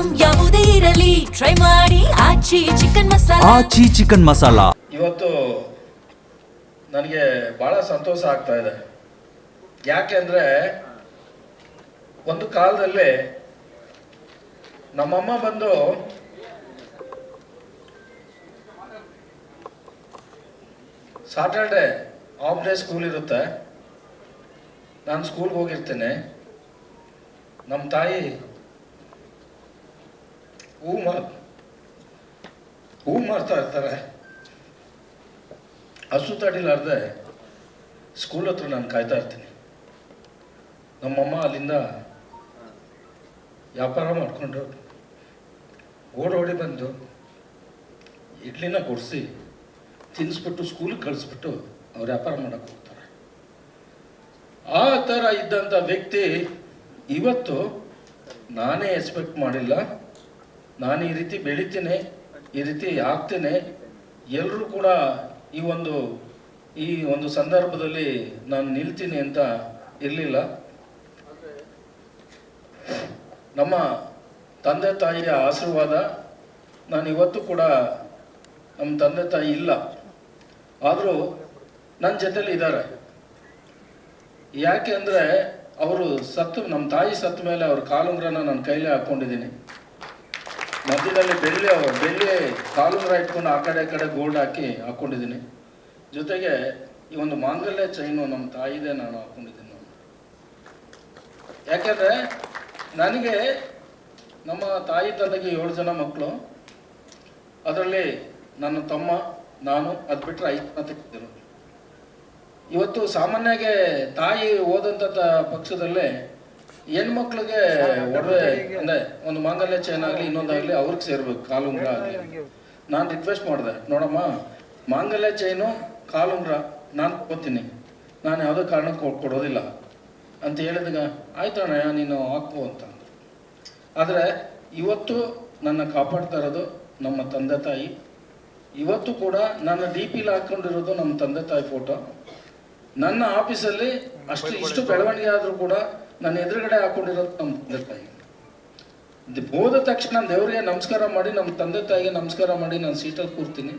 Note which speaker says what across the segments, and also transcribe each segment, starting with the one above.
Speaker 1: Item ಯಾವುದೇ ಇರಲಿ try ಮಾಡಿ ಆಚಿ ಚಿಕನ್ ಮಸಾಲಾ.
Speaker 2: ಆಚಿ ಚಿಕನ್ ಮಸಾಲಾ
Speaker 3: ಇವತ್ತು ನನಗೆ ಭಾಳ ಸಂತೋಷ ಆಗ್ತಾ ಇದೆ. ಯಾಕೆಂದರೆ ಒಂದು ಕಾಲದಲ್ಲಿ ನಮ್ಮಮ್ಮ ಬಂದು ಸಾಟರ್ಡೆ ಹಾಫ್ ಡೇ ಸ್ಕೂಲ್ ಇರುತ್ತೆ, ನಾನು ಸ್ಕೂಲ್ಗೆ ಹೋಗಿರ್ತೇನೆ. ನಮ್ಮ ತಾಯಿ ಹೂ ಮಾರ್ತಾ ಇರ್ತಾರೆ. ಹಸು ತಡಿಲಾರ್ದೆ ಸ್ಕೂಲ್ ಹತ್ರ ನಾನು ಕಾಯ್ತಾ ಇರ್ತೀನಿ. ನಮ್ಮಮ್ಮ ಅಲ್ಲಿಂದ ವ್ಯಾಪಾರ ಮಾಡಿಕೊಂಡು ಓಡೋಡಿ ಬಂದು ಇಡ್ಲಿನ ಕೊಡಿಸಿ ತಿನ್ನಿಸ್ಬಿಟ್ಟು ಸ್ಕೂಲಿಗೆ ಕಳಿಸ್ಬಿಟ್ಟು ಅವ್ರು ವ್ಯಾಪಾರ ಮಾಡೋಕ್ಕೆ ಹೋಗ್ತಾರೆ. ಆ ಥರ ಇದ್ದಂಥ ವ್ಯಕ್ತಿ ಇವತ್ತು ನಾನೇ ಎಕ್ಸ್ಪೆಕ್ಟ್ ಮಾಡಿಲ್ಲ, ನಾನು ಈ ರೀತಿ ಬೆಳಿತೀನಿ, ಈ ರೀತಿ ಆಗ್ತೇನೆ, ಎಲ್ಲರೂ ಕೂಡ ಈ ಒಂದು ಸಂದರ್ಭದಲ್ಲಿ ನಾನು ನಿಲ್ತೀನಿ ಅಂತ ಇರಲಿಲ್ಲ. ನಮ್ಮ ತಂದೆ ತಾಯಿಯ ಆಶೀರ್ವಾದ, ನಾನು ಇವತ್ತು ಕೂಡ ನಮ್ಮ ತಂದೆ ತಾಯಿ ಇಲ್ಲ, ಆದರೂ ನನ್ನ ಜೊತೆಲಿ ಇದ್ದಾರೆ. ಯಾಕೆ ಅಂದರೆ ಅವರು ನಮ್ಮ ತಾಯಿ ಸತ್ತ ಮೇಲೆ ಅವ್ರ ಕಾಲುಂಗ್ರನ ನನ್ನ ಕೈಲೇ ಹಾಕ್ಕೊಂಡಿದ್ದೀನಿ. ಮಧ್ಯದಲ್ಲಿ ಬೆಳ್ಳಿ ಕಾಲುಂಗ್ರ ಇಟ್ಕೊಂಡು ಆ ಕಡೆ ಗೋಲ್ಡ್ ಹಾಕ್ಕೊಂಡಿದ್ದೀನಿ. ಜೊತೆಗೆ ಈ ಒಂದು ಮಾಂಗಲ್ಯ ಚೈನು ನಮ್ಮ ತಾಯಿದೆ ನಾನು ಹಾಕ್ಕೊಂಡಿದ್ದೀನಿ. ಯಾಕೆಂದರೆ ನನಗೆ ನಮ್ಮ ತಾಯಿ ತಂದೆಗೆ 7 ಜನ ಮಕ್ಕಳು, ಅದರಲ್ಲಿ ನನ್ನ ತಮ್ಮ ನಾನು, ಅದು ಬಿಟ್ಟರೆ 5 ಜನ ತೆಗೆದಿರು. ಇವತ್ತು ಸಾಮಾನ್ಯಗೆ ತಾಯಿ ಓದಂಥ ಪಕ್ಷದಲ್ಲೇ ಹೆಣ್ಮಕ್ಳಿಗೆ ಒಡವೆ ಅಂದರೆ ಒಂದು ಮಾಂಗಲ್ಯ ಚೈನ್ ಆಗಲಿ ಇನ್ನೊಂದಾಗಲಿ ಅವ್ರಿಗೆ ಸೇರ್ಬೇಕು, ಕಾಲುಂಗ್ರ ಆಗಲಿ. ನಾನು ರಿಕ್ವೆಸ್ಟ್ ಮಾಡಿದೆ, ನೋಡಮ್ಮ ಮಾಂಗಲ್ಯ ಚೈನು ಕಾಲುಂಗ್ರ ನಾನು ಕೊಡ್ತೀನಿ, ನಾನು ಯಾವುದೇ ಕಾರಣಕ್ಕೆ ಕೊಡೋದಿಲ್ಲ ಅಂತ ಹೇಳಿದಾಗ ಆಯ್ತಣ್ಣ ನೀನು ಹಾಕು ಅಂತ. ಆದರೆ ಇವತ್ತು ನನ್ನ ಕಾಪಾಡ್ತಾ ಇರೋದು ನಮ್ಮ ತಂದೆ ತಾಯಿ. ಇವತ್ತು ಕೂಡ ನನ್ನ DP ಹಾಕ್ಕೊಂಡಿರೋದು ನಮ್ಮ ತಂದೆ ತಾಯಿ ಫೋಟೋ. ನನ್ನ ಆಫೀಸಲ್ಲಿ ಇಷ್ಟು ಬೆಳವಣಿಗೆ ಆದರೂ ಕೂಡ ನನ್ನ ಎದುರುಗಡೆ ಹಾಕ್ಕೊಂಡಿರೋದು ನಮ್ಮ ತಂದೆ ತಾಯಿ. ಹೋದ ತಕ್ಷಣ ದೇವರಿಗೆ ನಮಸ್ಕಾರ ಮಾಡಿ, ನಮ್ಮ ತಂದೆ ತಾಯಿಗೆ ನಮಸ್ಕಾರ ಮಾಡಿ ನಾನು ಸೀಟಲ್ಲಿ ಕೂರ್ತೀನಿ.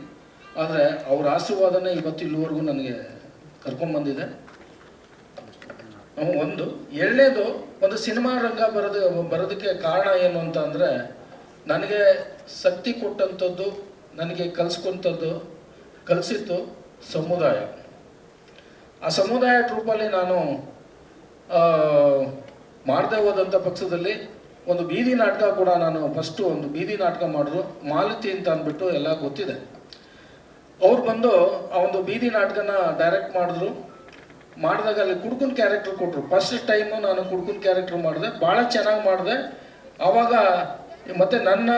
Speaker 3: ಆದರೆ ಅವ್ರ ಆಶೀರ್ವಾದನೇ ಇವತ್ತು ಇಲ್ಲಿವರೆಗೂ ನನಗೆ ಕರ್ಕೊಂಡ್ಬಂದಿದೆ. ಎರಡನೇದು, ಒಂದು ಸಿನಿಮಾ ರಂಗ ಬರೋದಕ್ಕೆ ಕಾರಣ ಏನು ಅಂತ ಅಂದರೆ, ನನಗೆ ಶಕ್ತಿ ಕೊಟ್ಟಂಥದ್ದು, ನನಗೆ ಕಲಿಸಿದ್ದು ಸಮುದಾಯ. ಆ ಸಮುದಾಯ ರೂಪಲ್ಲಿ ನಾನು ಮಾಡದೆ ಹೋದಂಥ ಪಕ್ಷದಲ್ಲಿ ಒಂದು ಬೀದಿ ನಾಟಕ ಕೂಡ ನಾನು ಫಸ್ಟು ಒಂದು ಬೀದಿ ನಾಟಕ ಮಾಡಿದ್ರು, ಮಾಲತಿ ಅಂತ ಅಂದ್ಬಿಟ್ಟು ಎಲ್ಲ ಗೊತ್ತಿದೆ. ಅವ್ರು ಬಂದು ಆ ಒಂದು ಬೀದಿ ನಾಟಕನ ಡೈರೆಕ್ಟ್ ಮಾಡಿದಾಗ ಅಲ್ಲಿ ಕುಡ್ಕುನ್ ಕ್ಯಾರೆಕ್ಟರ್ ಕೊಟ್ಟರು. ಫಸ್ಟ್ ಟೈಮು ನಾನು ಕುಡ್ಕುನ್ ಕ್ಯಾರೆಕ್ಟರ್ ಮಾಡಿದೆ, ಭಾಳ ಚೆನ್ನಾಗಿ ಮಾಡಿದೆ. ಆವಾಗ ಮತ್ತು ನನ್ನ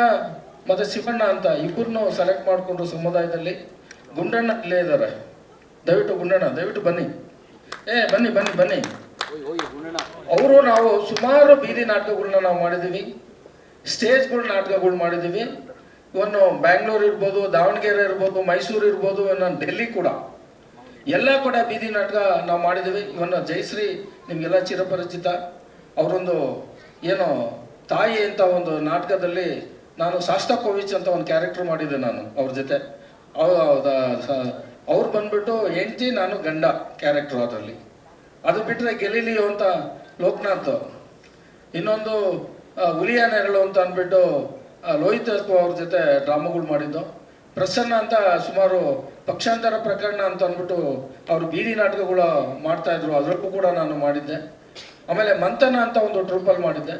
Speaker 3: ಮತ್ತು ಶಿವಣ್ಣ ಅಂತ ಇಬ್ಬರನ್ನೂ ಸೆಲೆಕ್ಟ್ ಮಾಡಿಕೊಂಡ್ರು ಸಮುದಾಯದಲ್ಲಿ. ಗುಂಡಣ್ಣ ಇಲ್ಲೇ ಇದ್ದಾರೆ, ಗುಂಡಣ್ಣ ದಯವಿಟ್ಟು ಬನ್ನಿ, ಬನ್ನಿ. ನಾವು ಸುಮಾರು ಬೀದಿ ನಾಟಕಗಳನ್ನ ನಾವು ಮಾಡಿದ್ದೀವಿ, ನಾಟಕಗಳು ಮಾಡಿದ್ದೀವಿ. ಇವನ್ನು ಬ್ಯಾಂಗ್ಳೂರು ಇರ್ಬೋದು, ದಾವಣಗೆರೆ ಇರ್ಬೋದು, ಮೈಸೂರು ಇರ್ಬೋದು, ಇನ್ನು ಡೆಲ್ಲಿ ಕೂಡ ಎಲ್ಲ ಕೂಡ ಬೀದಿ ನಾಟಕ ನಾವು ಮಾಡಿದ್ದೀವಿ. ಇವನ್ನು ಜಯಶ್ರೀ ನಿಮಗೆಲ್ಲ ಚಿರಪರಿಚಿತ. ಅವರೊಂದು ಏನೋ ತಾಯಿ ಅಂತ ಒಂದು ನಾಟಕದಲ್ಲಿ ನಾನು ಶಾಸ್ತಾಕೋವಿಚ್ ಅಂತ ಒಂದು ಕ್ಯಾರೆಕ್ಟರ್ ಮಾಡಿದ್ದೆ ನಾನು ಅವ್ರ ಜೊತೆ. ಅವ್ರು ಬಂದ್ಬಿಟ್ಟು ಹೆಂಡತಿ, ನಾನು ಗಂಡ ಕ್ಯಾರೆಕ್ಟರ್ ಅದರಲ್ಲಿ. ಅದು ಬಿಟ್ಟರೆ ಗೆಲಿಲಿಯೋ ಅಂತ ಲೋಕನಾಥ್, ಇನ್ನೊಂದು ಹುಲಿಯ ನೆರಳು ಅಂತ ಅಂದ್ಬಿಟ್ಟು ಲೋಹಿತ್ ಅವ್ರ ಜೊತೆ ಡ್ರಾಮಾಗಳು ಮಾಡಿದ್ದು. ಪ್ರಸನ್ನ ಅಂತ ಸುಮಾರು ಪಕ್ಷಾಂತರ ಪ್ರಕರಣ ಅಂತ ಅಂದ್ಬಿಟ್ಟು ಅವರು ಬೀದಿ ನಾಟಕಗಳು ಮಾಡ್ತಾಯಿದ್ರು, ಅದರಲ್ಲೂ ಕೂಡ ನಾನು ಮಾಡಿದ್ದೆ. ಆಮೇಲೆ ಮಂಥನ ಅಂತ ಒಂದು ಟ್ರೂಪಲ್ಲಿ ಮಾಡಿದ್ದೆ.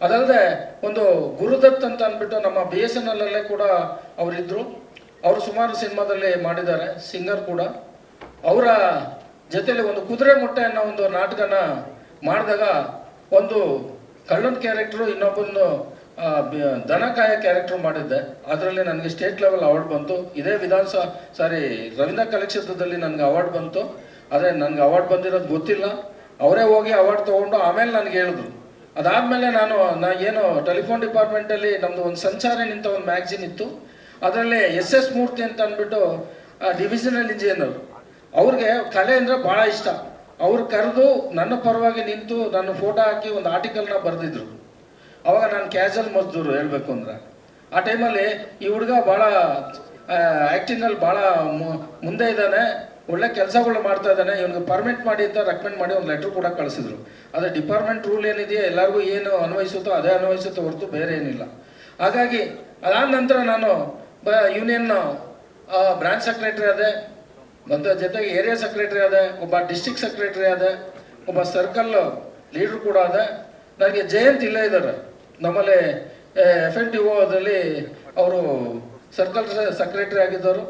Speaker 3: ಅದಲ್ಲದೆ ಒಂದು ಗುರುದತ್ ಅಂತ ಅಂದ್ಬಿಟ್ಟು ನಮ್ಮ BSNL ಅಲ್ಲೇ ಕೂಡ ಅವರಿದ್ದರು. ಅವರು ಸುಮಾರು ಸಿನಿಮಾದಲ್ಲಿ ಮಾಡಿದ್ದಾರೆ, ಸಿಂಗರ್ ಕೂಡ. ಅವರ ಜೊತೆಲಿ ಒಂದು ಕುದುರೆ ಮೊಟ್ಟೆ ಅನ್ನೋ ಒಂದು ನಾಟಕನ ಮಾಡಿದಾಗ ಒಂದು ಕಳ್ಳನ ಕ್ಯಾರೆಕ್ಟ್ರು, ಇನ್ನೊಬ್ಬನು ದನಕಾಯ ಕ್ಯಾರೆಕ್ಟರ್ ಮಾಡಿದ್ದೆ. ಅದರಲ್ಲಿ ನನಗೆ ಸ್ಟೇಟ್ ಲೆವೆಲ್ ಅವಾರ್ಡ್ ಬಂತು. ಇದೇ ರವೀಂದ್ರ ಕಲಾಕ್ಷೇತ್ರದಲ್ಲಿ ನನಗೆ ಅವಾರ್ಡ್ ಬಂತು. ಆದರೆ ನನಗೆ ಅವಾರ್ಡ್ ಬಂದಿರೋದು ಗೊತ್ತಿಲ್ಲ, ಅವರೇ ಹೋಗಿ ಅವಾರ್ಡ್ ತೊಗೊಂಡು ಆಮೇಲೆ ನನಗೆ ಹೇಳಿದ್ರು. ಅದಾದಮೇಲೆ ನಾನು ಏನು ಟೆಲಿಫೋನ್ ಡಿಪಾರ್ಟ್ಮೆಂಟಲ್ಲಿ ನಮ್ಮದು ಒಂದು ಸಂಚಾರಿ ನಿಂತ ಒಂದು ಮ್ಯಾಗ್ಝಿನ್ ಇತ್ತು. ಅದರಲ್ಲಿ SS ಮೂರ್ತಿ ಅಂತ ಅಂದ್ಬಿಟ್ಟು ಡಿವಿಷನಲ್ ಇಂಜಿನಿಯರ್, ಅವ್ರಿಗೆ ಕಲೆ ಅಂದರೆ ಭಾಳ ಇಷ್ಟ. ಅವ್ರು ಕರೆದು ನನ್ನ ಪರವಾಗಿ ನಿಂತು ನನ್ನ ಫೋಟೋ ಹಾಕಿ ಒಂದು ಆರ್ಟಿಕಲ್ನ ಬರೆದಿದ್ರು. ಅವಾಗ ನಾನು ಕ್ಯಾಶುವಲ್ ಮಜ್ದೂರು ಹೇಳಬೇಕು ಅಂದ್ರೆ. ಆ ಟೈಮಲ್ಲಿ ಈ ಹುಡುಗ ಭಾಳ ಆ್ಯಕ್ಟಿಂಗಲ್ಲಿ ಭಾಳ ಮುಂದೆ ಇದ್ದಾನೆ, ಒಳ್ಳೆ ಕೆಲಸಗಳು ಮಾಡ್ತಾ ಇದ್ದಾನೆ, ಇವನಿಗೆ ಪರ್ಮಿಟ್ ಮಾಡಿ ಅಂತ ರೆಕಮೆಂಡ್ ಮಾಡಿ ಒಂದು ಲೆಟ್ರ್ ಕೂಡ ಕಳಿಸಿದ್ರು. ಆದರೆ ಡಿಪಾರ್ಟ್ಮೆಂಟ್ ರೂಲ್ ಏನಿದೆಯೋ ಎಲ್ಲರಿಗೂ ಏನು ಅನ್ವಯಿಸುತ್ತೋ ಅದೇ ಅನ್ವಯಿಸುತ್ತೋ ಹೊರತು ಬೇರೆ ಏನಿಲ್ಲ. ಹಾಗಾಗಿ ಅದಾದ ನಂತರ ನಾನು ಯೂನಿಯನ್ ಬ್ರಾಂಚ್ ಸೆಕ್ರೆಟರಿ ಆದೆ, ಮತ್ತು ಜೊತೆಗೆ ಏರಿಯಾ ಸೆಕ್ರೆಟರಿ ಆದೆ, ಒಬ್ಬ ಡಿಸ್ಟ್ರಿಕ್ಟ್ ಸೆಕ್ರೆಟರಿ ಆದೆ, ಒಬ್ಬ ಸರ್ಕಲ್ ಲೀಡ್ರು ಕೂಡ ಆದೆ. ನನಗೆ ಜಯಂತ್ ಇಲ್ಲೇ ಇದ್ದಾರೆ, ನಮ್ಮಲ್ಲಿ FNTOದಲ್ಲಿ ಅವರು ಸರ್ಕಲ್ ಸೆಕ್ರೆಟರಿ ಆಗಿದ್ದವರು.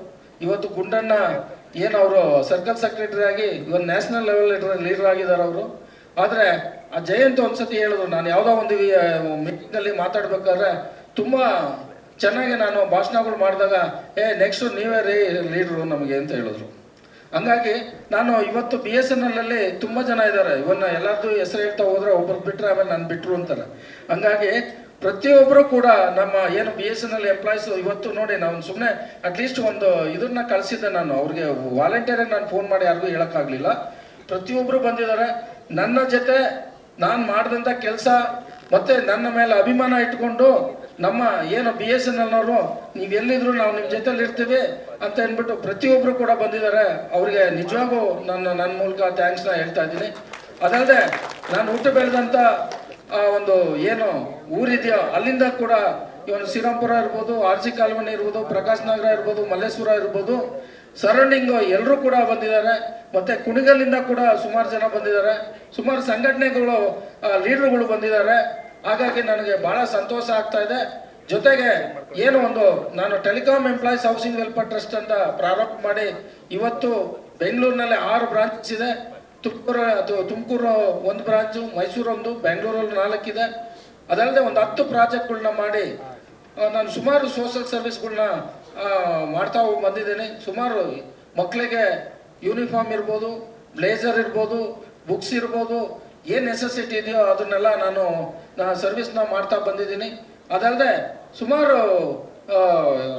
Speaker 3: ಇವತ್ತು ಗುಂಡಣ್ಣ ಏನು ಅವರು ಸರ್ಕಲ್ ಸೆಕ್ರೆಟರಿ ಆಗಿ ಇವತ್ತು ನ್ಯಾಷನಲ್ ಲೆವೆಲ್ ಲೀಡರ್ ಆಗಿದ್ದಾರೆ ಅವರು. ಆದರೆ ಆ ಜಯಂತ್ ಒಂದ್ಸತಿ ಹೇಳಿದ್ರು, ನಾನು ಯಾವುದೋ ಒಂದು ಮೀಟಿಂಗಲ್ಲಿ ಮಾತಾಡ್ಬೇಕಾದ್ರೆ ತುಂಬ ಚೆನ್ನಾಗಿ ನಾನು ಭಾಷಣಗಳು ಮಾಡಿದಾಗ ನೆಕ್ಸ್ಟು ನೀವೇ ರೀ ಲೀಡ್ರು ನಮಗೆ ಅಂತ ಹೇಳಿದ್ರು. ಹಂಗಾಗಿ ನಾನು ಇವತ್ತು BSNL ತುಂಬ ಜನ ಇದ್ದಾರೆ, ಇವನ್ನ ಎಲ್ಲರದ್ದು ಹೆಸರು ಹೇಳ್ತಾ ಹೋದ್ರೆ ಒಬ್ಬರು ಬಿಟ್ಟರೆ ಆಮೇಲೆ ನಾನು ಬಿಟ್ಟರು ಅಂತಾರೆ. ಹಂಗಾಗಿ ಪ್ರತಿಯೊಬ್ಬರು ಕೂಡ ನಮ್ಮ ಏನು BSNL ಎಂಪ್ಲಾಯೀಸು ಇವತ್ತು ನೋಡಿ, ನಾವು ಸುಮ್ಮನೆ ಅಟ್ಲೀಸ್ಟ್ ಒಂದು ಇದನ್ನ ಕಳಿಸಿದ್ದೆ ನಾನು ಅವ್ರಿಗೆ, ವಾಲಂಟಿಯರಾಗಿ ನಾನು ಫೋನ್ ಮಾಡಿ ಯಾರಿಗೂ ಹೇಳೋಕ್ಕಾಗಲಿಲ್ಲ. ಪ್ರತಿಯೊಬ್ಬರು ಬಂದಿದ್ದಾರೆ, ನನ್ನ ಜೊತೆ ನಾನು ಮಾಡಿದಂಥ ಕೆಲಸ ಮತ್ತು ನನ್ನ ಮೇಲೆ ಅಭಿಮಾನ ಇಟ್ಕೊಂಡು ನಮ್ಮ ಏನು BSNLನವರು ನೀವು ಎಲ್ಲಿದ್ರು ನಾವು ನಿಮ್ಮ ಜೊತೆಲಿ ಇರ್ತೀವಿ ಅಂತ ಅಂದ್ಬಿಟ್ಟು ಪ್ರತಿಯೊಬ್ಬರು ಕೂಡ ಬಂದಿದ್ದಾರೆ. ಅವ್ರಿಗೆ ನಿಜವಾಗೂ ನನ್ನ ಮೂಲಕ ಥ್ಯಾಂಕ್ಸ್ನ ಹೇಳ್ತಾ ಇದ್ದೀನಿ. ಅದಲ್ಲದೆ ನಾನು ಹುಟ್ಟು ಬೆಳೆದಂಥ ಒಂದು ಏನು ಊರಿದೆಯೋ ಅಲ್ಲಿಂದ ಕೂಡ ಇವನು ಶ್ರೀರಾಮ್ಪುರ ಇರ್ಬೋದು, RC ಕಾಲೋನಿ ಇರ್ಬೋದು, ಪ್ರಕಾಶ್ ನಗರ ಇರ್ಬೋದು, ಮಲ್ಲೇಶ್ವರ ಇರ್ಬೋದು, ಸರೌಂಡಿಂಗು ಎಲ್ಲರೂ ಕೂಡ ಬಂದಿದ್ದಾರೆ. ಮತ್ತು ಕುಣಿಗಲ್ಲಿಂದ ಕೂಡ ಸುಮಾರು ಜನ ಬಂದಿದ್ದಾರೆ, ಸುಮಾರು ಸಂಘಟನೆಗಳು ಲೀಡ್ರುಗಳು ಬಂದಿದ್ದಾರೆ. ಹಾಗಾಗಿ ನನಗೆ ಭಾಳ ಸಂತೋಷ ಆಗ್ತಾ ಇದೆ. ಜೊತೆಗೆ ಏನು ಒಂದು ನಾನು telecom employees housing welfare trust ಅಂತ ಪ್ರಾರಂಭ ಮಾಡಿ ಇವತ್ತು ಬೆಂಗಳೂರಿನಲ್ಲಿ 6 ಬ್ರಾಂಚ್ ಇದೆ. ತುಮಕೂರು 1 ಬ್ರಾಂಚು, ಮೈಸೂರು 1, ಬೆಂಗಳೂರಲ್ಲಿ 4 ಇದೆ. ಅದಲ್ಲದೆ ಒಂದು 10 ಪ್ರಾಜೆಕ್ಟ್ಗಳನ್ನ ಮಾಡಿ ನಾನು ಸುಮಾರು ಸೋಷಲ್ ಸರ್ವಿಸ್ಗಳನ್ನ ಮಾಡ್ತಾ ಬಂದಿದ್ದೀನಿ. ಸುಮಾರು ಮಕ್ಕಳಿಗೆ ಯೂನಿಫಾರ್ಮ್ ಇರ್ಬೋದು, ಬ್ಲೇಸರ್ ಇರ್ಬೋದು, ಬುಕ್ಸ್ ಇರ್ಬೋದು, ಏನು ನೆಸೆಸಿಟಿ ಇದೆಯೋ ಅದನ್ನೆಲ್ಲ ನಾನು ಸರ್ವಿಸ್ನ ಮಾಡ್ತಾ ಬಂದಿದ್ದೀನಿ. ಅದಲ್ಲದೆ ಸುಮಾರು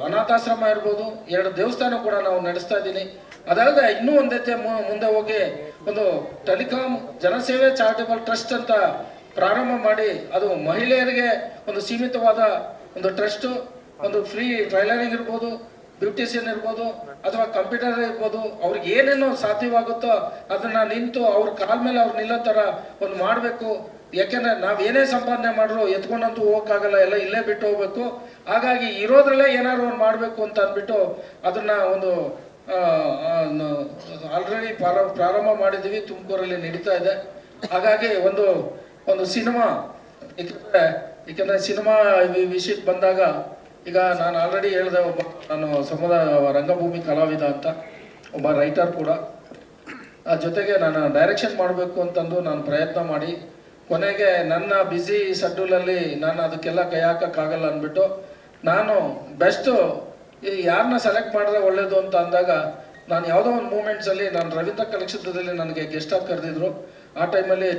Speaker 3: ಅನಾಥಾಶ್ರಮ ಇರ್ಬೋದು, 2 ದೇವಸ್ಥಾನ ಕೂಡ ನಾವು ನಡೆಸ್ತಾ ಇದ್ದೀನಿ. ಅದಲ್ಲದೆ ಇನ್ನೂ ಒಂದು ಹೆಜ್ಜೆ ಮುಂದೆ ಹೋಗಿ ಒಂದು ಟೆಲಿಕಾಂ ಜನಸೇವೆ ಚಾರಿಟಬಲ್ ಟ್ರಸ್ಟ್ ಅಂತ ಪ್ರಾರಂಭ ಮಾಡಿ, ಅದು ಮಹಿಳೆಯರಿಗೆ ಒಂದು ಸೀಮಿತವಾದ ಒಂದು ಟ್ರಸ್ಟು, ಒಂದು ಫ್ರೀ ಟ್ರೈಲರಿಂಗ್ ಇರ್ಬೋದು, ಬ್ಯೂಟಿಷಿಯನ್ ಇರ್ಬೋದು, ಅಥವಾ ಕಂಪ್ಯೂಟರ್ ಇರ್ಬೋದು, ಅವ್ರಿಗೆ ಏನೇನೋ ಸಾಧ್ಯವಾಗುತ್ತೋ ಅದನ್ನು ನಿಂತು ಅವ್ರ ಕಾಲ ಮೇಲೆ ಅವ್ರು ನಿಲ್ಲೋ ಥರ ಒಂದು ಮಾಡಬೇಕು. ಯಾಕೆಂದರೆ ನಾವು ಏನೇ ಸಂಪಾದನೆ ಮಾಡಿದ್ರು ಎತ್ಕೊಂಡಂತೂ ಹೋಗೋಕ್ಕಾಗಲ್ಲ, ಎಲ್ಲ ಇಲ್ಲೇ ಬಿಟ್ಟು ಹೋಗ್ಬೇಕು. ಹಾಗಾಗಿ ಇರೋದ್ರಲ್ಲೇ ಏನಾದ್ರು ಒಂದು ಮಾಡಬೇಕು ಅಂತ ಅಂದ್ಬಿಟ್ಟು ಅದನ್ನು ಒಂದು ಆಲ್ರೆಡಿ ಪ್ರಾರಂಭ ಮಾಡಿದ್ದೀವಿ, ತುಮಕೂರಲ್ಲಿ ನಡೀತಾ ಇದೆ. ಹಾಗಾಗಿ ಒಂದು ಸಿನಿಮಾ, ಏಕೆಂದರೆ ಸಿನಿಮಾ ವಿಷಯಕ್ಕೆ ಬಂದಾಗ ಈಗ ನಾನು ಆಲ್ರೆಡಿ ಹೇಳಿದೆ, ನಾನು ರಂಗಭೂಮಿ ಕಲಾವಿದ ಅಂತ, ಒಬ್ಬ ರೈಟರ್ ಕೂಡ. ಜೊತೆಗೆ ನಾನು ಡೈರೆಕ್ಷನ್ ಮಾಡಬೇಕು ಅಂತಂದು ನಾನು ಪ್ರಯತ್ನ ಮಾಡಿ ಕೊನೆಗೆ ನನ್ನ ಬ್ಯುಸಿ ಶೆಡ್ಯೂಲಲ್ಲಿ ನಾನು ಅದಕ್ಕೆಲ್ಲ ಕೈ ಹಾಕೋಕ್ಕಾಗಲ್ಲ ಅಂದ್ಬಿಟ್ಟು ನಾನು ಬೆಸ್ಟು ಯಾರನ್ನ ಸೆಲೆಕ್ಟ್ ಮಾಡಿದ್ರೆ ಒಳ್ಳೇದು ಅಂತ ಅಂದಾಗ ನಾನು ಯಾವುದೋ ಒಂದು ಮೂಮೆಂಟ್ಸಲ್ಲಿ ನಾನು ರವೀಂದ್ರ ಕಲಾಕ್ಷೇತ್ರದಲ್ಲಿ ನನಗೆ ಗೆಸ್ಟಾಗಿ ಕರೆದಿದ್ರು. ಆ ಟೈಮಲ್ಲಿ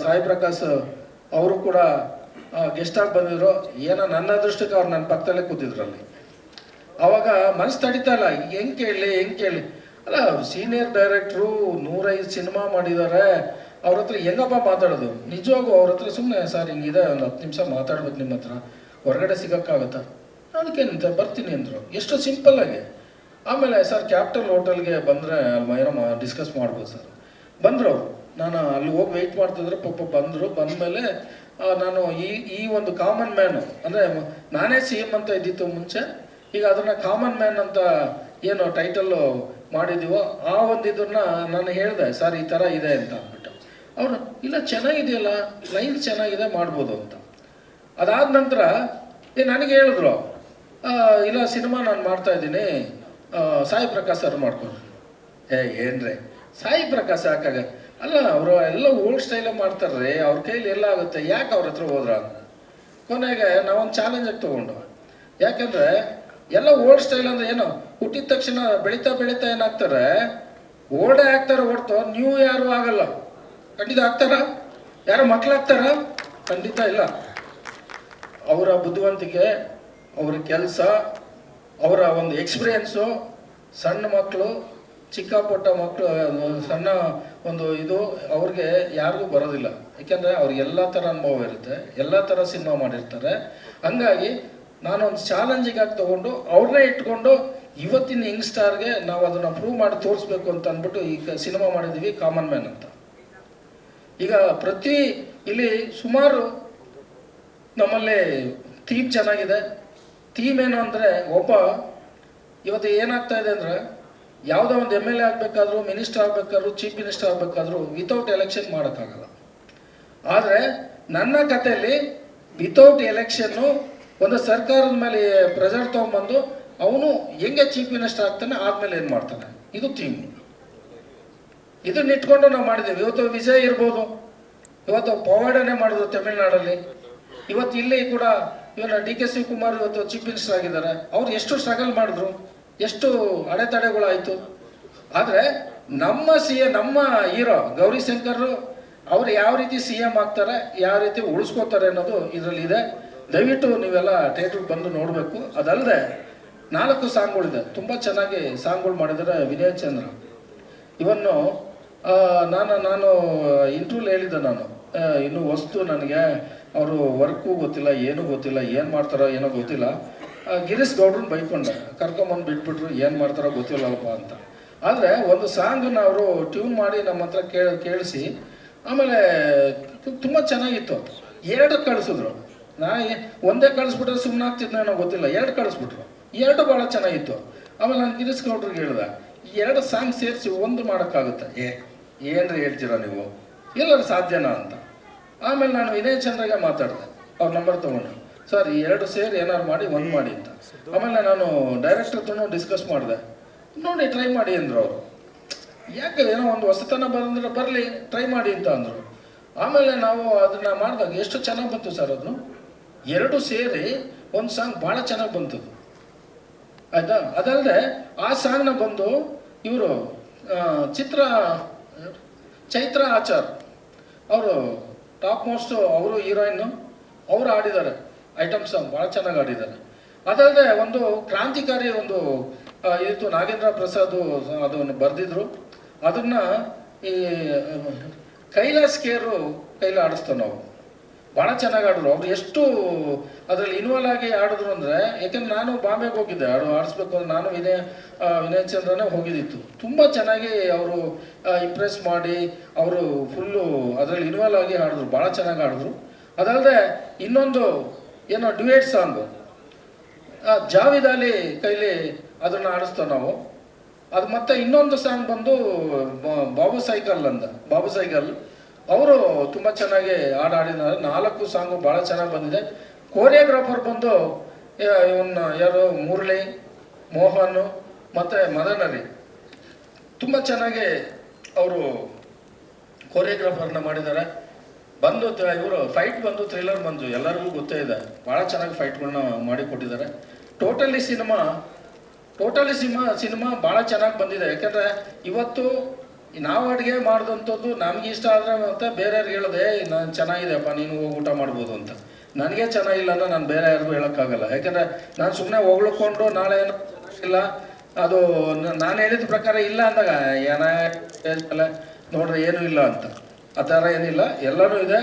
Speaker 3: ಸಾಯಿ ಪ್ರಕಾಶ್ ಅವರು ಕೂಡ ಗೆಸ್ಟಾಗಿ ಬಂದಿದ್ರು. ಏನೋ ನನ್ನ ಅದೃಷ್ಟಕ್ಕೆ ಅವ್ರು ನನ್ನ ಪಕ್ಕದಲ್ಲೇ ಕೂತಿದ್ರಲ್ಲಿ. ಆವಾಗ ಮನಸ್ಸು ತಡಿತಾ ಇಲ್ಲ, ಹೆಂಗೆ ಕೇಳಿ ಅಲ್ಲ, ಸೀನಿಯರ್ ಡೈರೆಕ್ಟ್ರು 105 ಸಿನಿಮಾ ಮಾಡಿದ್ದಾರೆ, ಅವ್ರ ಹತ್ರ ಹೆಂಗಪ್ಪ ಮಾತಾಡೋದು? ನಿಜವಾಗೂ ಅವ್ರ ಹತ್ರ ಸುಮ್ಮನೆ ಸರ್ ಹಿಂಗಿದೆ, ಒಂದು 10 ನಿಮಿಷ ಮಾತಾಡ್ಬೇಕು ನಿಮ್ಮ ಹತ್ರ, ಹೊರಗಡೆ ಸಿಗೋಕ್ಕಾಗತ್ತಾ? ಅದಕ್ಕೇನಂತ ಬರ್ತೀನಿ ಅಂದರು, ಎಷ್ಟು ಸಿಂಪಲ್ಲಾಗಿ. ಆಮೇಲೆ ಸರ್ ಕ್ಯಾಪಿಟಲ್ ಹೋಟೆಲ್ಗೆ ಬಂದರೆ ಅಲ್ಲಿ ಏನೋ ಡಿಸ್ಕಸ್ ಮಾಡ್ಬೋದು ಸರ್. ಬಂದರು ಅವರು, ನಾನು ಅಲ್ಲಿ ಹೋಗಿ ವೆಯ್ಟ್ ಮಾಡ್ತಿದ್ರೆ ಪಾಪ ಬಂದರು. ಬಂದಮೇಲೆ ನಾನು ಈ ಒಂದು ಕಾಮನ್ ಮ್ಯಾನು, ಅಂದರೆ ನಾನೇ CM ಅಂತ ಇದ್ದಿತ್ತು ಮುಂಚೆ, ಈಗ ಅದನ್ನು ಕಾಮನ್ ಮ್ಯಾನ್ ಅಂತ ಏನು ಟೈಟಲ್ಲು ಮಾಡಿದ್ದೀವೋ ಆ ಒಂದು ಇದನ್ನು ನಾನು ಹೇಳಿದೆ, ಸರ್ ಈ ಥರ ಇದೆ ಅಂತ ಅಂದ್ಬಿಟ್ಟು. ಅವರು ಇಲ್ಲ ಚೆನ್ನಾಗಿದೆಯಲ್ಲ, ಲೈನ್ ಚೆನ್ನಾಗಿದೆ, ಮಾಡ್ಬೋದು ಅಂತ. ಅದಾದ ನಂತರ ನನಗೆ ಹೇಳಿದ್ರು, ಇಲ್ಲ ಸಿನಿಮಾ ನಾನು ಮಾಡ್ತಾಯಿದ್ದೀನಿ, ಸಾಯಿ ಪ್ರಕಾಶ್ ಸರ್ ಮಾಡ್ಕೊಂಡು. ಏನ್ರಿ ಸಾಯಿ ಪ್ರಕಾಶ್ ಯಾಕಾಗ? ಅಲ್ಲ, ಅವರು ಎಲ್ಲ ಓಲ್ಡ್ ಸ್ಟೈಲೇ ಮಾಡ್ತಾರ್ರಿ, ಅವ್ರ ಕೈಲಿ ಎಲ್ಲ ಆಗುತ್ತೆ, ಯಾಕೆ ಅವ್ರ ಹತ್ರ ಹೋದ್ರ ಅಂತ. ಕೊನೆಗೆ ನಾವೊಂದು ಚಾಲೆಂಜಾಗಿ ತೊಗೊಂಡು, ಯಾಕಂದರೆ ಎಲ್ಲ ಓಲ್ಡ್ ಸ್ಟೈಲ್ ಅಂದರೆ ಏನು, ಹುಟ್ಟಿದ ತಕ್ಷಣ ಬೆಳೀತಾ ಏನಾಗ್ತಾರೆ, ಓಲ್ಡೇ ಆಗ್ತಾರೆ ಹೊರ್ತು ನ್ಯೂ ಯಾರು ಆಗಲ್ಲ. ಖಂಡಿತ ಆಗ್ತಾರ? ಯಾರು ಮಕ್ಕಳಾಗ್ತಾರ? ಖಂಡಿತ ಇಲ್ಲ. ಅವರ ಬುದ್ಧಿವಂತಿಕೆ, ಅವರ ಕೆಲಸ, ಅವರ ಒಂದು ಎಕ್ಸ್ಪೀರಿಯೆನ್ಸು, ಸಣ್ಣ ಮಕ್ಕಳು, ಚಿಕ್ಕ ಪುಟ್ಟ ಮಕ್ಕಳು, ಸಣ್ಣ ಒಂದು ಇದು ಅವ್ರಿಗೆ ಯಾರಿಗೂ ಬರೋದಿಲ್ಲ. ಯಾಕೆಂದರೆ ಅವ್ರಿಗೆ ಎಲ್ಲ ಥರ ಅನುಭವ ಇರುತ್ತೆ, ಎಲ್ಲ ಥರ ಸಿನಿಮಾ ಮಾಡಿರ್ತಾರೆ. ಹಂಗಾಗಿ ನಾನೊಂದು ಚಾಲೆಂಜಿಗಾಗಿ ತೊಗೊಂಡು ಅವ್ರನ್ನೇ ಇಟ್ಕೊಂಡು ಇವತ್ತಿನ ಯಂಗ್ಸ್ಟಾರ್ಗೆ ನಾವು ಅದನ್ನು ಪ್ರೂವ್ ಮಾಡಿ ತೋರಿಸ್ಬೇಕು ಅಂತ ಅಂದ್ಬಿಟ್ಟು ಈಗ ಸಿನಿಮಾ ಮಾಡಿದ್ದೀವಿ ಕಾಮನ್ ಮ್ಯಾನ್ ಅಂತ. ಈಗ ಪ್ರತಿ ಇಲ್ಲಿ ಸುಮಾರು ನಮ್ಮಲ್ಲಿ ಥೀಮ್ ಚೆನ್ನಾಗಿದೆ. ಥೀಮ್ ಏನು ಅಂದರೆ ಇವತ್ತು ಏನಾಗ್ತಾ ಇದೆ ಅಂದರೆ ಯಾವುದೋ ಒಂದು MLA ಆಗಬೇಕಾದ್ರೂ, ಮಿನಿಸ್ಟರ್ ಆಗಬೇಕಾದ್ರೂ, ಚೀಫ್ ಮಿನಿಸ್ಟರ್ ಆಗಬೇಕಾದ್ರೂ ವಿತೌಟ್ ಎಲೆಕ್ಷನ್ ಮಾಡೋಕ್ಕಾಗಲ್ಲ. ಆದರೆ ನನ್ನ ಕಥೆಯಲ್ಲಿ ವಿತೌಟ್ ಎಲೆಕ್ಷನ್ನು ಒಂದು ಸರ್ಕಾರದ ಮೇಲೆ ಪ್ರೆಷರ್ ತೊಗೊಂಬಂದು ಅವನು ಹೆಂಗೆ ಚೀಫ್ ಮಿನಿಸ್ಟರ್ ಆಗ್ತಾನೆ, ಆದಮೇಲೆ ಏನು ಮಾಡ್ತಾನೆ, ಇದು ಥೀಮ್. ಇದನ್ನ ಇಟ್ಕೊಂಡು ನಾವು ಮಾಡಿದ್ದೇವೆ. ಇವತ್ತು ವಿಜಯ್ ಇರ್ಬೋದು, ಇವತ್ತು ಪವಾಡನೆ ಮಾಡಿದ್ರು ತಮಿಳ್ನಾಡಲ್ಲಿ, ಇವತ್ತು ಇಲ್ಲಿ ಕೂಡ ಇವನ DK ಶಿವಕುಮಾರ್ ಇವತ್ತು ಚೀಫ್ ಮಿನಿಸ್ಟರ್ ಆಗಿದ್ದಾರೆ. ಅವ್ರು ಎಷ್ಟು ಸ್ಟ್ರಗಲ್ ಮಾಡಿದ್ರು, ಎಷ್ಟು ಅಡೆತಡೆಗಳಾಯಿತು. ಆದರೆ ನಮ್ಮ ಹೀರೋ ಗೌರಿಶಂಕರ್ ಅವ್ರು ಯಾವ ರೀತಿ CM ಆಗ್ತಾರೆ, ಯಾವ ರೀತಿ ಉಳಿಸ್ಕೋತಾರೆ ಅನ್ನೋದು ಇದರಲ್ಲಿ ಇದೆ. ದಯವಿಟ್ಟು ನೀವೆಲ್ಲ ಥಿಯೇಟ್ರಿಗೆ ಬಂದು ನೋಡಬೇಕು. ಅದಲ್ಲದೆ 4 ಸಾಂಗ್ಗಳಿದೆ, ತುಂಬ ಚೆನ್ನಾಗಿ ಸಾಂಗ್ಗಳು ಮಾಡಿದ್ದಾರೆ ವಿನಯ್ ಚಂದ್ರ. ಇವನ್ನು ನಾನು ಇಂಟರ್ವ್ಯೂಲ್ ಹೇಳಿದ್ದೆ, ನಾನು ಇನ್ನೂ ವಸ್ತು ನನಗೆ ಅವರು ವರ್ಕು ಗೊತ್ತಿಲ್ಲ, ಏನೂ ಗೊತ್ತಿಲ್ಲ, ಏನು ಮಾಡ್ತಾರೋ ಏನೋ ಗೊತ್ತಿಲ್ಲ. ಗಿರೀಶ್ ಗೌಡ್ರನ್ನ ಬೈಕೊಂಡೆ, ಕರ್ಕೊಂಬಂದು ಬಿಟ್ಬಿಟ್ರು, ಏನು ಮಾಡ್ತಾರೋ ಗೊತ್ತಿಲ್ಲಪ್ಪ ಅಂತ. ಆದರೆ ಒಂದು ಸಾಂಗನ್ನ ಅವರು ಟ್ಯೂನ್ ಮಾಡಿ ನಮ್ಮ ಹತ್ರ ಕೇಳಿಸಿ ಆಮೇಲೆ ತುಂಬ ಚೆನ್ನಾಗಿತ್ತು. 2 ಕಳಿಸಿದ್ರು. ಒಂದೇ ಕಳಿಸ್ಬಿಟ್ರೆ ಸುಮ್ಮನೆ ಆಗ್ತಿದ್ನೇನೋ ಗೊತ್ತಿಲ್ಲ, 2 ಕಳಿಸ್ಬಿಟ್ರು. 2 ಭಾಳ ಚೆನ್ನಾಗಿತ್ತು. ಆಮೇಲೆ ನಾನು ಗಿರೀಶ್ ಗೌಡ್ರಿಗೆ ಹೇಳಿದೆ, 2 ಸಾಂಗ್ ಸೇರಿಸಿ ಒಂದು ಮಾಡೋಕ್ಕಾಗುತ್ತೆ? ಏನ್ರಿ ಹೇಳ್ತೀರಾ ನೀವು, ಎಲ್ಲರೂ ಸಾಧ್ಯನಾ ಅಂತ. ಆಮೇಲೆ ನಾನು ವಿನಯ್ ಚಂದ್ರಗೆ ಮಾತಾಡಿದೆ, ಅವ್ರ ನಂಬರ್ ತೊಗೊಂಡು, ಸರ್ 2 ಸೇರಿ ಏನಾರು ಮಾಡಿ 1 ಮಾಡಿ ಅಂತ. ಆಮೇಲೆ ನಾನು ಡೈರೆಕ್ಟರ್ ಹತ್ರನೂ ಡಿಸ್ಕಸ್ ಮಾಡಿದೆ, ನೋಡಿ ಟ್ರೈ ಮಾಡಿ ಅಂದರು ಅವರು. ಯಾಕೆ ಏನೋ ಒಂದು ಹೊಸತನ ಬಂದರೆ ಬರಲಿ, ಟ್ರೈ ಮಾಡಿ ಅಂತ ಅಂದರು. ಆಮೇಲೆ ನಾವು ಅದನ್ನು ಮಾಡಿದಾಗ ಎಷ್ಟು ಚೆನ್ನಾಗಿ ಬಂತು ಸರ್. ಅದು 2 ಸೇರಿ ಒಂದು ಸಾಂಗ್ ಭಾಳ ಚೆನ್ನಾಗಿ ಬಂತು, ಆಯಿತಾ. ಅದಲ್ಲದೆ ಆ ಸಾಂಗ್ನ ಬಂದು ಇವರು ಚೈತ್ರ ಆಚಾರ್ ಅವರು ಟಾಪ್ ಮೋಸ್ಟ್, ಅವರು ಹೀರೋಯಿನ್ನು, ಅವರು ಆಡಿದ್ದಾರೆ ಐಟಮ್ ಸಾಂಗ್, ಭಾಳ ಚೆನ್ನಾಗಿ ಆಡಿದ್ದಾರೆ. ಅದಲ್ಲದೆ ಒಂದು ಕ್ರಾಂತಿಕಾರಿ ಒಂದು ಇತ್ತು, ನಾಗೇಂದ್ರ ಪ್ರಸಾದ್ ಅದನ್ನು ಬರೆದಿದ್ರು. ಅದನ್ನು ಈ ಕೈಲಾಸ್ ಕೇರು ಕೈಲಿ ಆಡಿಸ್ತಾವೆ ನಾವು, ಭಾಳ ಚೆನ್ನಾಗಿ ಆಡಿದ್ರು. ಅವ್ರು ಎಷ್ಟು ಅದರಲ್ಲಿ ಇನ್ವಾಲ್ವ್ ಆಗಿ ಆಡಿದ್ರು ಅಂದರೆ, ಯಾಕೆಂದ್ರೆ ನಾನು ಬಾಂಬೆಗೆ ಹೋಗಿದ್ದೆ ಆಡಿಸ್ಬೇಕು ಅಂದ್ರೆ, ನಾನು ವಿನಯ್ ಚಂದ್ರನೇ ಹೋಗಿದ್ದಿತ್ತು. ತುಂಬ ಚೆನ್ನಾಗಿ ಅವರು ಇಂಪ್ರೆಸ್ ಮಾಡಿ ಅವರು ಫುಲ್ಲು ಅದರಲ್ಲಿ ಇನ್ವಾಲ್ವ್ ಆಗಿ ಆಡಿದ್ರು, ಭಾಳ ಚೆನ್ನಾಗಿ ಆಡಿದ್ರು. ಅದಲ್ಲದೆ ಇನ್ನೊಂದು ಏನೋ ಡ್ಯುಯೇಟ್ ಸಾಂಗು ಜಾವೇದ್ ಅಲಿ ಕೈಲಿ ಅದನ್ನು ಆಡಿಸ್ತೇವೆ ನಾವು. ಅದು ಮತ್ತೆ ಇನ್ನೊಂದು ಸಾಂಗ್ ಬಂದು ಬಾಬು ಸೈಕಲ್ ಅವರು ತುಂಬ ಚೆನ್ನಾಗಿ ಆಡಿದ್ದಾರೆ. 4 ಸಾಂಗು ಭಾಳ ಚೆನ್ನಾಗಿ ಬಂದಿದೆ. ಕೋರಿಯೋಗ್ರಾಫರ್ ಬಂದು ಯಾರು ಮುರಳಿ, ಮೋಹನ್ ಮತ್ತು ಮದನರಿ ತುಂಬ ಚೆನ್ನಾಗಿ ಅವರು ಕೋರಿಯೋಗ್ರಾಫರ್ನ ಮಾಡಿದ್ದಾರೆ. ಇವರು ಫೈಟ್ ಬಂದು ಥ್ರಿಲ್ಲರ್ ಮಂಜು, ಎಲ್ಲರಿಗೂ ಗೊತ್ತೇ ಇದೆ, ಭಾಳ ಚೆನ್ನಾಗಿ ಫೈಟ್ಗಳನ್ನ ಮಾಡಿಕೊಟ್ಟಿದ್ದಾರೆ. ಟೋಟಲಿ ಸಿನಿಮಾ ಭಾಳ ಚೆನ್ನಾಗಿ ಬಂದಿದೆ. ಯಾಕಂದರೆ ಇವತ್ತು ನಾವು ಅಡುಗೆ ಮಾಡಿದಂಥದ್ದು ನಮ್ಗೆ ಇಷ್ಟ ಆದರೆ ಮತ್ತೆ ಬೇರೆಯವ್ರಿಗೆ ಹೇಳೋದೆ, ನಾನು ಚೆನ್ನಾಗಿದೆಯಪ್ಪ ನೀನು ಹೋಗಿ ಊಟ ಮಾಡ್ಬೋದು ಅಂತ. ನನಗೆ ಚೆನ್ನಾಗಿಲ್ಲ ಅಂದರೆ ನಾನು ಬೇರೆ ಯಾರಿಗೂ ಹೇಳೋಕ್ಕಾಗಲ್ಲ. ಯಾಕೆಂದರೆ ನಾನು ಸುಮ್ಮನೆ ಹೊಗಳ್ಕೊಂಡು ನಾಳೆ ಏನೋ ಇಲ್ಲ, ಅದು ನಾನು ಹೇಳಿದ ಪ್ರಕಾರ ಇಲ್ಲ ಅಂದಾಗ ಏನಾಗಲ್ಲ ನೋಡ್ರಿ ಏನೂ ಇಲ್ಲ ಅಂತ, ಆ ಥರ ಏನಿಲ್ಲ, ಎಲ್ಲನೂ ಇದೆ.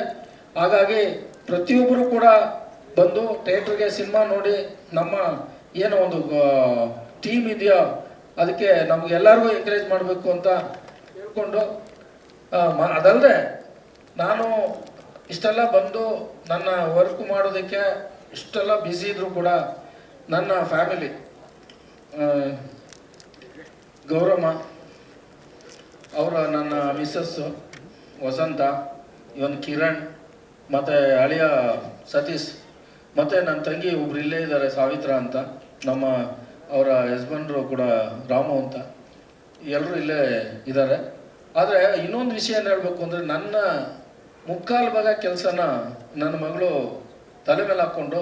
Speaker 3: ಹಾಗಾಗಿ ಪ್ರತಿಯೊಬ್ಬರು ಕೂಡ ಬಂದು ಥಿಯೇಟ್ರಿಗೆ ಸಿನಿಮಾ ನೋಡಿ ನಮ್ಮ ಏನೋ ಒಂದು ಟೀಮ್ ಇದೆಯೋ ಅದಕ್ಕೆ ನಮಗೆಲ್ಲರಿಗೂ ಎಂಕರೇಜ್ ಮಾಡಬೇಕು ಅಂತ ಹೇಳ್ಕೊಂಡು, ಅದಲ್ಲದೆ ನಾನು ಇಷ್ಟೆಲ್ಲ ಬಂದು ನನ್ನ ವರ್ಕ್ ಮಾಡೋದಕ್ಕೆ ಇಷ್ಟೆಲ್ಲ ಬ್ಯುಸಿ ಇದ್ದರೂ ಕೂಡ ನನ್ನ ಫ್ಯಾಮಿಲಿ ಗೌರಮ್ಮ, ಅವರ ನನ್ನ ಮಿಸ್ಸಸ್ಸು ವಸಂತ, ಇವನ್ ಕಿರಣ್, ಮತ್ತು ಅಳಿಯ ಸತೀಶ್, ಮತ್ತು ನನ್ನ ತಂಗಿ ಒಬ್ರು ಇಲ್ಲೇ ಇದ್ದಾರೆ ಸಾವಿತ್ರ ಅಂತ, ಅವರ ಯಜಮಾನರು ಕೂಡ ರಾಮು ಅಂತ, ಎಲ್ಲರೂ ಇಲ್ಲೇ ಇದ್ದಾರೆ. ಆದರೆ ಇನ್ನೊಂದು ವಿಷಯ ಏನು ಹೇಳಬೇಕು ಅಂದರೆ, ನನ್ನ ಮುಕ್ಕಾಲು ಭಾಗ ಕೆಲಸನ ನನ್ನ ಮಗಳು ತಲೆ ಮೇಲೆ ಹಾಕ್ಕೊಂಡು,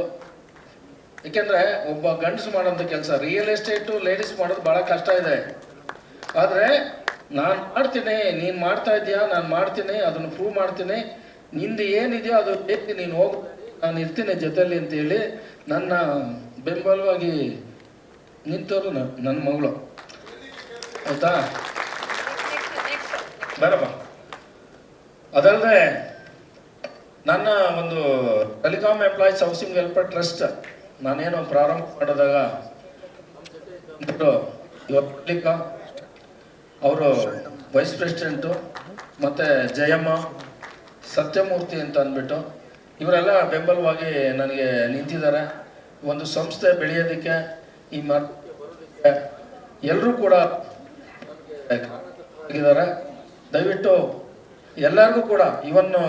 Speaker 3: ಏಕೆಂದರೆ ಒಬ್ಬ ಗಂಡಸು ಮಾಡೋಂಥ ಕೆಲಸ ರಿಯಲ್ ಎಸ್ಟೇಟು ಲೇಡೀಸ್ ಮಾಡೋದು ಭಾಳ ಕಷ್ಟ ಇದೆ. ಆದರೆ ನಾನು ಮಾಡ್ತೀನಿ, ನೀನು ಮಾಡ್ತಾ ಇದೆಯಾ, ನಾನು ಮಾಡ್ತೀನಿ, ಅದನ್ನು ಪ್ರೂವ್ ಮಾಡ್ತೀನಿ, ನಿಂದು ಏನಿದೆಯೋ ಅದು ಬೇಕು, ನೀನು ಹೋಗಿ ನಾನು ಇರ್ತೀನಿ ಜೊತೆಯಲ್ಲಿ ಅಂತೇಳಿ ನನ್ನ ಬೆಂಬಲವಾಗಿ ನಿಂತವರು ನನ್ನ ಮಗಳು, ಆಯಿತಾ. ಬರಮ್ಮ. ಅದಲ್ಲದೆ ನನ್ನ ಒಂದು telecom employees housing welfare trust ನಾನೇನು ಪ್ರಾರಂಭ ಮಾಡಿದಾಗ ಇವತ್ತು ಅವರು ವೈಸ್ ಪ್ರೆಸಿಡೆಂಟು ಮತ್ತು ಜಯಮ್ಮ ಸತ್ಯಮೂರ್ತಿ ಅಂತ ಅಂದ್ಬಿಟ್ಟು ಇವರೆಲ್ಲ ಬೆಂಬಲವಾಗಿ ನನಗೆ ನಿಂತಿದ್ದಾರೆ. ಒಂದು ಸಂಸ್ಥೆ ಬೆಳೆಯೋದಕ್ಕೆ ಈ ಎಲ್ಲರೂ ಕೂಡ ಆಗಿದ್ದಾರೆ. ದಯವಿಟ್ಟು ಎಲ್ಲರಿಗೂ ಕೂಡ ಇವನ್ನು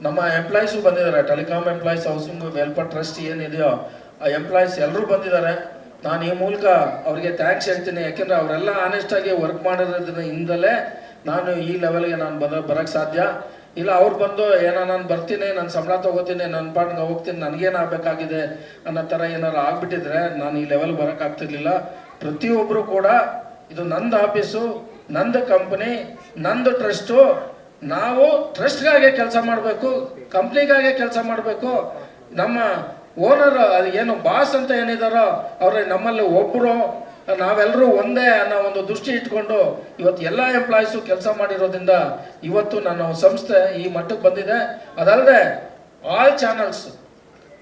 Speaker 3: ನಮ್ಮ ಎಂಪ್ಲಾಯೀಸು ಬಂದಿದ್ದಾರೆ. Telecom employees housing welfare trust ಏನಿದೆಯೋ ಆ ಎಂಪ್ಲಾಯೀಸ್ ಎಲ್ಲರೂ ಬಂದಿದ್ದಾರೆ. ನಾನು ಈ ಮೂಲಕ ಅವರಿಗೆ ಥ್ಯಾಂಕ್ಸ್ ಹೇಳ್ತೀನಿ. ಯಾಕೆಂದರೆ ಅವರೆಲ್ಲ ಆನೆಸ್ಟಾಗಿ ವರ್ಕ್ ಮಾಡಿರೋದ್ರಿಂದಲೇ ನಾನು ಈ ಲೆವೆಲ್ಗೆ ನಾನು ಬರೋಕ್ಕೆ ಸಾಧ್ಯ. ಇಲ್ಲ ಅವ್ರು ಬಂದು ಏನೋ ನಾನು ಬರ್ತೀನಿ, ನಾನು ಸಂಬಳ ತೊಗೋತೀನಿ, ನನ್ನ ಪಾಟ್ಗೆ ಹೋಗ್ತೀನಿ, ನನಗೇನು ಆಗಬೇಕಾಗಿದೆ ಅನ್ನೋ ಥರ ಏನಾರು ಆಗಿಬಿಟ್ಟಿದ್ರೆ ನಾನು ಈ ಲೆವೆಲ್ ಬರೋಕ್ಕಾಗ್ತಿರ್ಲಿಲ್ಲ. ಪ್ರತಿಯೊಬ್ಬರು ಕೂಡ ಇದು ನಂದು ಆಫೀಸು, ನಂದು ಕಂಪ್ನಿ, ನಂದು ಟ್ರಸ್ಟು. ನಾವು ಟ್ರಸ್ಟ್ಗಾಗೆ ಕೆಲಸ ಮಾಡಬೇಕು, ಕಂಪ್ನಿಗಾಗೆ ಕೆಲಸ ಮಾಡಬೇಕು. ನಮ್ಮ ಓನರ್ ಅದು ಏನು ಬಾಸ್ ಅಂತ ಏನಿದಾರೋ ಅವ್ರ ನಮ್ಮಲ್ಲಿ ಒಬ್ಬರು ನಾವೆಲ್ಲರೂ ಒಂದೇ ಅನ್ನೋ ಒಂದು ದೃಷ್ಟಿ ಇಟ್ಕೊಂಡು ಇವತ್ತು ಎಲ್ಲ ಎಂಪ್ಲಾಯೀಸು ಕೆಲಸ ಮಾಡಿರೋದ್ರಿಂದ ಇವತ್ತು ನನ್ನ ಸಂಸ್ಥೆ ಈ ಮಟ್ಟಕ್ಕೆ ಬಂದಿದೆ. ಅದಲ್ಲದೆ ಆಲ್ ಚಾನಲ್ಸ್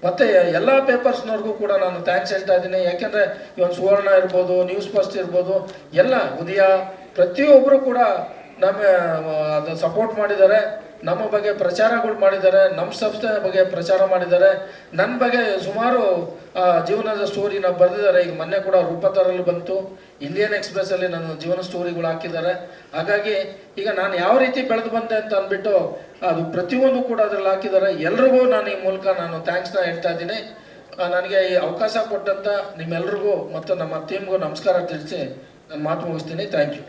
Speaker 3: ಮತ್ತು ಎಲ್ಲ ಪೇಪರ್ಸ್ನವ್ರಿಗೂ ಕೂಡ ನಾನು ಥ್ಯಾಂಕ್ಸ್ ಹೇಳ್ತಾ ಇದ್ದೀನಿ. ಯಾಕೆಂದರೆ ಇವತ್ತು ಸುವರ್ಣ ಇರ್ಬೋದು, ನ್ಯೂಸ್ ಫಸ್ಟ್ ಇರ್ಬೋದು, ಎಲ್ಲ ಉದಯ ಪ್ರತಿಯೊಬ್ಬರು ಕೂಡ ನಮ್ಮ ಅದು ಸಪೋರ್ಟ್ ಮಾಡಿದ್ದಾರೆ. ನಮ್ಮ ಬಗ್ಗೆ ಪ್ರಚಾರಗಳು ಮಾಡಿದ್ದಾರೆ, ನಮ್ಮ ಸಂಸ್ಥೆ ಬಗ್ಗೆ ಪ್ರಚಾರ ಮಾಡಿದ್ದಾರೆ. ನನ್ನ ಬಗ್ಗೆ ಸುಮಾರು ಜೀವನದ ಸ್ಟೋರಿನ ಬರೆದಿದ್ದಾರೆ. ಈಗ ಮೊನ್ನೆ ಕೂಡ ರೂಪತರಲ್ಲಿ ಬಂತು, ಇಂಡಿಯನ್ ಎಕ್ಸ್ಪ್ರೆಸ್ಸಲ್ಲಿ ನನ್ನ ಜೀವನ ಸ್ಟೋರಿಗಳು ಹಾಕಿದ್ದಾರೆ. ಹಾಗಾಗಿ ಈಗ ನಾನು ಯಾವ ರೀತಿ ಬೆಳೆದು ಬಂದೆ ಅಂತ ಅಂದ್ಬಿಟ್ಟು ಅದು ಪ್ರತಿಯೊಂದು ಕೂಡ ಅದರಲ್ಲಿ ಹಾಕಿದ್ದಾರೆ. ಎಲ್ರಿಗೂ ನಾನು ಈ ಮೂಲಕ ನಾನು ಥ್ಯಾಂಕ್ಸ್ನ ಹೇಳ್ತಾ ಇದ್ದೀನಿ. ನನಗೆ ಈ ಅವಕಾಶ ಕೊಟ್ಟಂಥ ನಿಮ್ಮೆಲ್ರಿಗೂ ಮತ್ತು ನಮ್ಮ ಟೀಮ್ಗೂ ನಮಸ್ಕಾರ ತಿಳಿಸಿ ನಾನು ಮಾತು ಮುಗಿಸ್ತೀನಿ. Thank you.